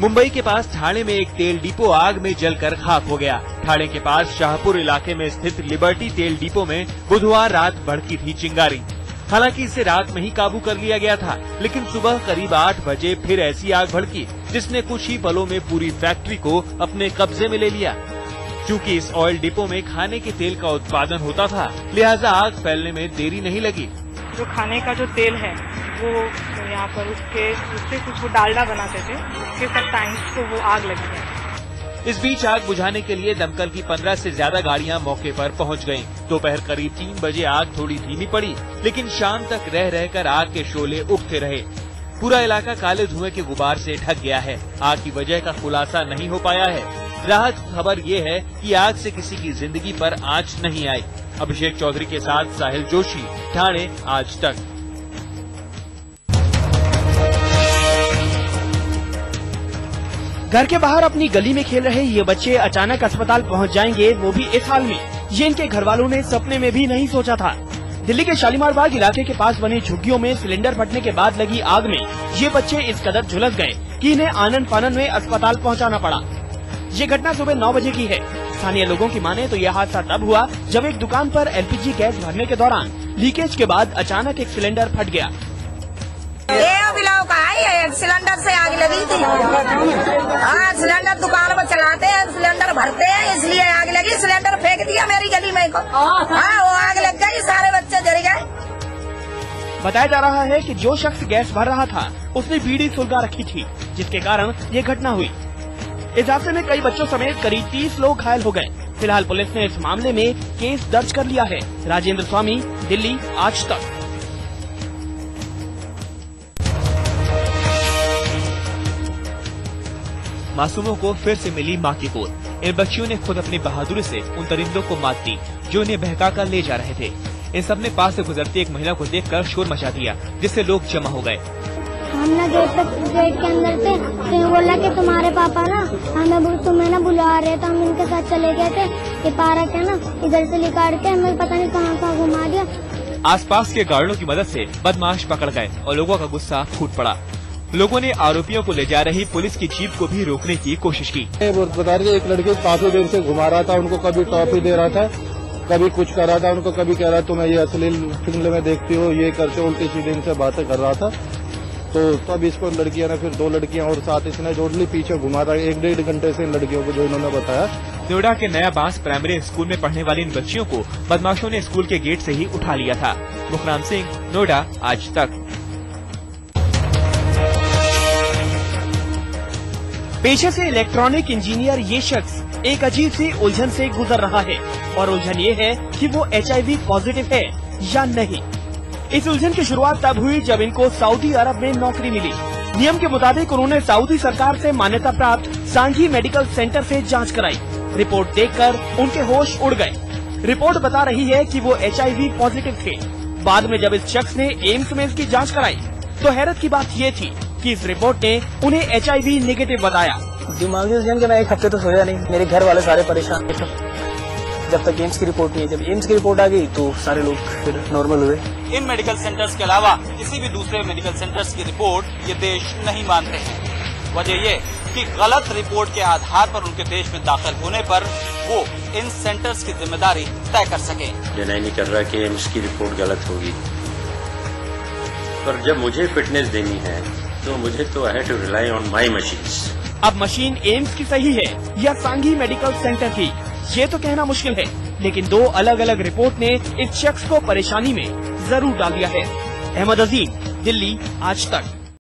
मुंबई के पास ठाणे में एक तेल डिपो आग में जलकर खाक हो गया। ठाणे के पास शाहपुर इलाके में स्थित लिबर्टी तेल डिपो में बुधवार रात भड़की थी चिंगारी। हालांकि इसे रात में ही काबू कर लिया गया था, लेकिन सुबह करीब 8 बजे फिर ऐसी आग भड़की जिसने कुछ ही पलों में पूरी फैक्ट्री को अपने कब्जे में ले लिया। चूँकि इस ऑयल डिपो में खाने के तेल का उत्पादन होता था, लिहाजा आग फैलने में देरी नहीं लगी। जो खाने का जो तेल है वो यहाँ पर उससे कुछ वो डालडा बनाते थे, उसके सब टैंक्स को वो आग लगी है। इस बीच आग बुझाने के लिए दमकल की 15 से ज्यादा गाड़ियां मौके पर पहुंच गयीं। दोपहर करीब 3 बजे आग थोड़ी धीमी पड़ी, लेकिन शाम तक रह रहकर आग के शोले उठते रहे। पूरा इलाका काले धुएं के गुबार से ढक गया है। आग की वजह का खुलासा नहीं हो पाया है। राहत खबर ये है कि आग से किसी की जिंदगी पर आंच नहीं आई। अभिषेक चौधरी के साथ साहिल जोशी, ठाणे, आज तक। घर के बाहर अपनी गली में खेल रहे ये बच्चे अचानक अस्पताल पहुंच जाएंगे, वो भी इस हाल में। ये इनके घर वालों ने सपने में भी नहीं सोचा था। दिल्ली के शालीमार बाग इलाके के पास बनी झुग्गियों में सिलेंडर फटने के बाद लगी आग में ये बच्चे इस कदर झुलस गए कि इन्हें आनन फानन में अस्पताल पहुंचाना पड़ा। ये घटना सुबह 9 बजे की है। स्थानीय लोगों की माने तो यह हादसा तब हुआ जब एक दुकान पर एलपीजी गैस भरने के दौरान लीकेज के बाद अचानक एक सिलेंडर फट गया। सिलेंडर से आग लगी थी। हाँ, सिलेंडर दुकान में चलाते हैं, सिलेंडर भरते हैं, इसलिए आग लगी। सिलेंडर फेंक दिया मेरी गली में को। हाँ, वो आग लग गई, सारे बच्चे जल गए। बताया जा रहा है कि जो शख्स गैस भर रहा था उसने बीड़ी सुलगा रखी थी, जिसके कारण ये घटना हुई। इस हादसे में कई बच्चों समेत करीब 30 लोग घायल हो गए। फिलहाल पुलिस ने इस मामले में केस दर्ज कर लिया है। राजेंद्र स्वामी, दिल्ली, आज तक। मासूमों को फिर से मिली मां की गोद। इन बच्चियों ने खुद अपनी बहादुरी से उन परिंदों को मात दी जो इन्हें बहका कर ले जा रहे थे। इन सब ने पास से गुजरती एक महिला को देखकर शोर मचा दिया, जिससे लोग जमा हो गए। हम ना गेट के अंदर थे, तो बोला कि तुम्हारे पापा ना तुम्हें ना बुला रहे, तो हम इनके साथ चले गए थे। ये पार्क है ना, इधर से निकाल के हमें पता नहीं कहाँ घुमा दिया। आसपास के गार्डों की मदद से बदमाश पकड़ गए और लोगों का गुस्सा फूट पड़ा। लोगों ने आरोपियों को ले जा रही पुलिस की जीप को भी रोकने की कोशिश की। बता रहे एक लड़के काफी देर से घुमा रहा था, उनको कभी टॉफी दे रहा था, कभी कुछ कर रहा था, उनको कभी कह रहा तुम्हें ये अश्लील फिल्म में देखती हो, ये करते उल्टी सीधी इनसे बातें कर रहा था। तो तब इसको लड़कियां ने फिर 2 लड़कियां और साथ इसने जोड़ ली, पीछे घुमा रहा 1-1.5 घंटे से इन लड़कियों को, जो इन्होंने बताया। नोएडा के नया बांस प्राइमरी स्कूल में पढ़ने वाली इन बच्चियों को बदमाशों ने स्कूल के गेट से ही उठा लिया था। मुखराम सिंह, नोएडा, आज तक। पेशे से इलेक्ट्रॉनिक इंजीनियर ये शख्स एक अजीब सी उलझन से गुजर रहा है, और उलझन ये है कि वो HIV पॉजिटिव है या नहीं। इस उलझन की शुरुआत तब हुई जब इनको सऊदी अरब में नौकरी मिली। नियम के मुताबिक उन्होंने सऊदी सरकार से मान्यता प्राप्त सांघी मेडिकल सेंटर से जांच कराई। रिपोर्ट देखकर उनके होश उड़ गए। रिपोर्ट बता रही है कि वो HIV पॉजिटिव थे। बाद में जब इस शख्स ने एम्स में इसकी जांच कराई तो हैरत की बात ये थी कि इस रिपोर्ट ने उन्हें HIV नेगेटिव बताया। दिमागी उलझन के मैं 1 हफ्ते तो सोया नहीं। मेरे घर वाले सारे परेशान थे जब तक एम्स की रिपोर्ट नहीं। जब एम्स की रिपोर्ट आ गई तो सारे लोग फिर नॉर्मल हुए। इन मेडिकल सेंटर्स के अलावा किसी भी दूसरे मेडिकल सेंटर्स की रिपोर्ट ये देश नहीं मानते हैं। वजह ये कि गलत रिपोर्ट के आधार पर उनके देश में दाखिल होने पर वो इन सेंटर्स की जिम्मेदारी तय कर सके। डिनाई नहीं कर रहा कि एम्स की रिपोर्ट गलत होगी, पर जब मुझे फिटनेस देनी है तो मुझे तो I have to rely on my machines. अब मशीन एम्स की सही है या सांघी मेडिकल सेंटर की, ये तो कहना मुश्किल है, लेकिन 2 अलग-अलग रिपोर्ट ने इस शख्स को परेशानी में जरूर डाल दिया है। अहमद अजीम, दिल्ली, आज तक।